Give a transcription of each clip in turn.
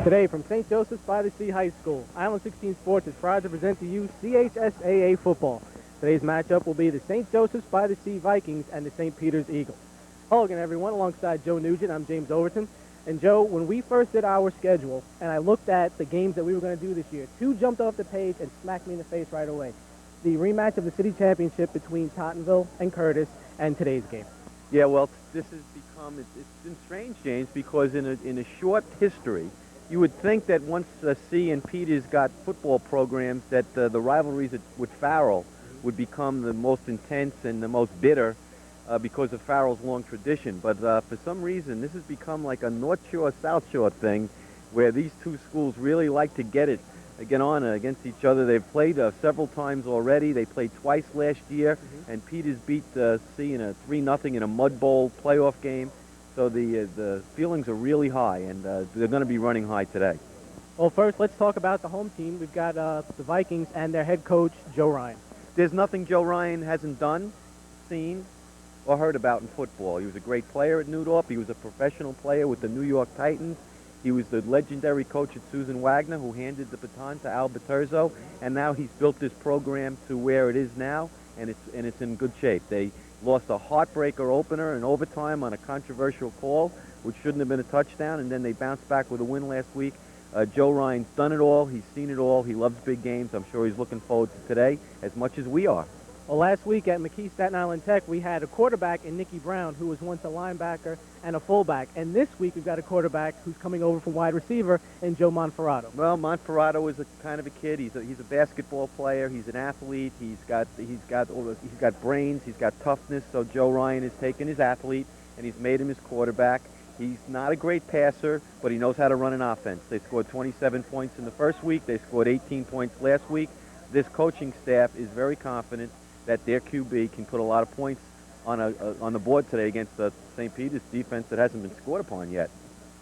Today from St. Joseph's by the Sea High School, Island 16 Sports is proud to present to you CHSAA football. Today's matchup will be the St. Joseph's by the Sea Vikings and the St. Peter's Eagles. Hello again, everyone. Alongside Joe Nugent, I'm James Overton. And Joe, when we first did our schedule and I looked at the games that we were going to do this year, two jumped off the page and smacked me in the face right away. The rematch of the city championship between Tottenville and Curtis and today's game. Yeah, well, this has become, it's been strange, James, because in a short history, you would think that once C and Peters got football programs, that the rivalries with Farrell would become the most intense and the most bitter because of Farrell's long tradition. But for some reason, this has become like a North Shore, South Shore thing, where these two schools really like to get on against each other. They've played several times already. They played twice last year, and Peters beat C in a 3-0 in a Mud Bowl playoff game. So the feelings are really high, and they're going to be running high today. Well, first, let's talk about the home team. We've got the Vikings and their head coach, Joe Ryan. There's nothing Joe Ryan hasn't done, seen, or heard about in football. He was a great player at Newdorf. He was a professional player with the New York Titans. He was the legendary coach at Susan Wagner, who handed the baton to Al Berturzo, and now he's built this program to where it is now, and it's in good shape. They lost a heartbreaker opener in overtime on a controversial call, which shouldn't have been a touchdown, and then they bounced back with a win last week. Joe Ryan's done it all. He's seen it all. He loves big games. I'm sure he's looking forward to today as much as we are. Well, last week at McKee Staten Island Tech, we had a quarterback in Nicky Brown, who was once a linebacker and a fullback. And this week we've got a quarterback who's coming over from wide receiver in Joe Monferrato. Well, Monferrato is a kind of a kid. He's a basketball player. He's an athlete. He's got brains. He's got toughness. So Joe Ryan has taken his athlete and he's made him his quarterback. He's not a great passer, but he knows how to run an offense. They scored 27 points in the first week. They scored 18 points last week. This coaching staff is very confident that their QB can put a lot of points on the board today against the St. Peter's defense that hasn't been scored upon yet.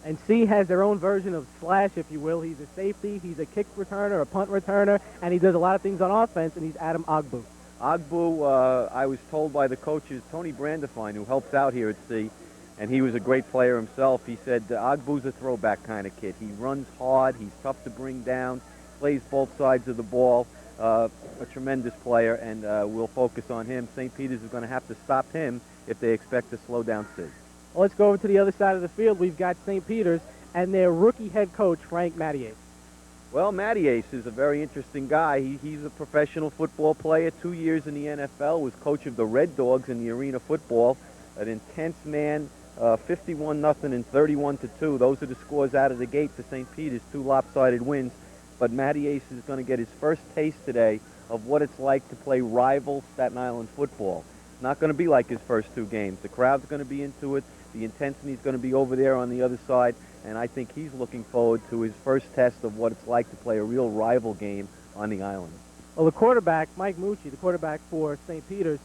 And C has their own version of Slash, if you will. He's a safety, he's a kick returner, a punt returner, and he does a lot of things on offense, and he's Adam Ogbu. Ogbu, I was told by the coaches, Tony Brandifine, who helps out here at C, and he was a great player himself, he said Ogbu's a throwback kind of kid. He runs hard, he's tough to bring down, plays both sides of the ball. A tremendous player, and we'll focus on him. St. Peter's is going to have to stop him if they expect to slow down C. Well, let's go over to the other side of the field. We've got St. Peter's and their rookie head coach, Frank Mattiace. Well, Mattiace is a very interesting guy. He's a professional football player, 2 years in the NFL, was coach of the Red Dogs in the Arena Football, an intense man, 51-0 and 31-2. Those are the scores out of the gate for St. Peter's, 2 lopsided wins. But Mattiace is going to get his first taste today of what it's like to play rival Staten Island football. It's not going to be like his first 2 games. The crowd's going to be into it. The intensity is going to be over there on the other side. And I think he's looking forward to his first test of what it's like to play a real rival game on the island. Well, the quarterback, Mike Mucci, the quarterback for St. Peter's,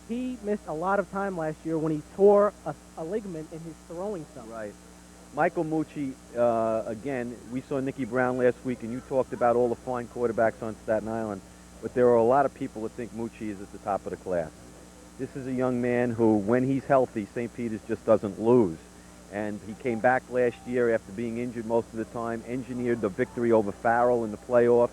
he missed a lot of time last year when he tore a ligament in his throwing stump. Right. Michael Mucci, again, we saw Nicky Brown last week, and you talked about all the fine quarterbacks on Staten Island, but there are a lot of people that think Mucci is at the top of the class. This is a young man who, when he's healthy, St. Peter's just doesn't lose. And he came back last year after being injured most of the time, engineered the victory over Farrell in the playoffs.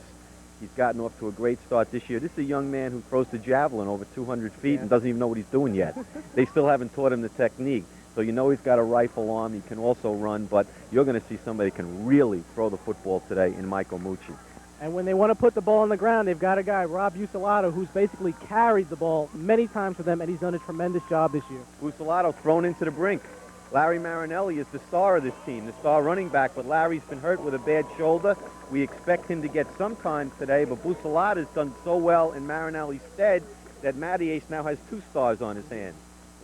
He's gotten off to a great start this year. This is a young man who throws the javelin over 200 feet and doesn't even know what he's doing yet. They still haven't taught him the technique. So you know he's got a rifle arm. He can also run, but you're going to see somebody can really throw the football today in Michael Mucci. And when they want to put the ball on the ground, they've got a guy, Rob Bucelato, who's basically carried the ball many times for them, and he's done a tremendous job this year. Bucelato thrown into the brink. Larry Marinelli is the star of this team, the star running back, but Larry's been hurt with a bad shoulder. We expect him to get some time today, but Bucelato's done so well in Marinelli's stead that Mattiace now has 2 stars on his hands.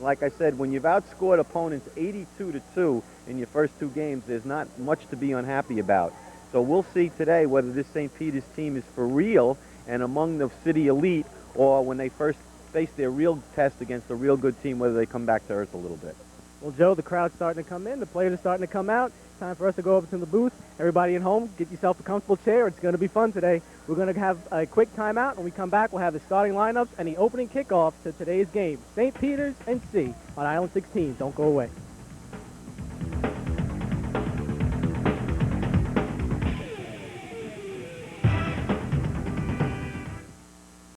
Like I said, when you've outscored opponents 82-2 in your first 2 games, there's not much to be unhappy about. So we'll see today whether this St. Peter's team is for real and among the city elite, or when they first face their real test against a real good team, whether they come back to earth a little bit. Well, Joe, the crowd's starting to come in. The players are starting to come out. It's time for us to go over to the booth. Everybody at home, get yourself a comfortable chair. It's going to be fun today. We're going to have a quick timeout. When we come back, we'll have the starting lineups and the opening kickoff to today's game. St. Peter's and C on Island 16. Don't go away.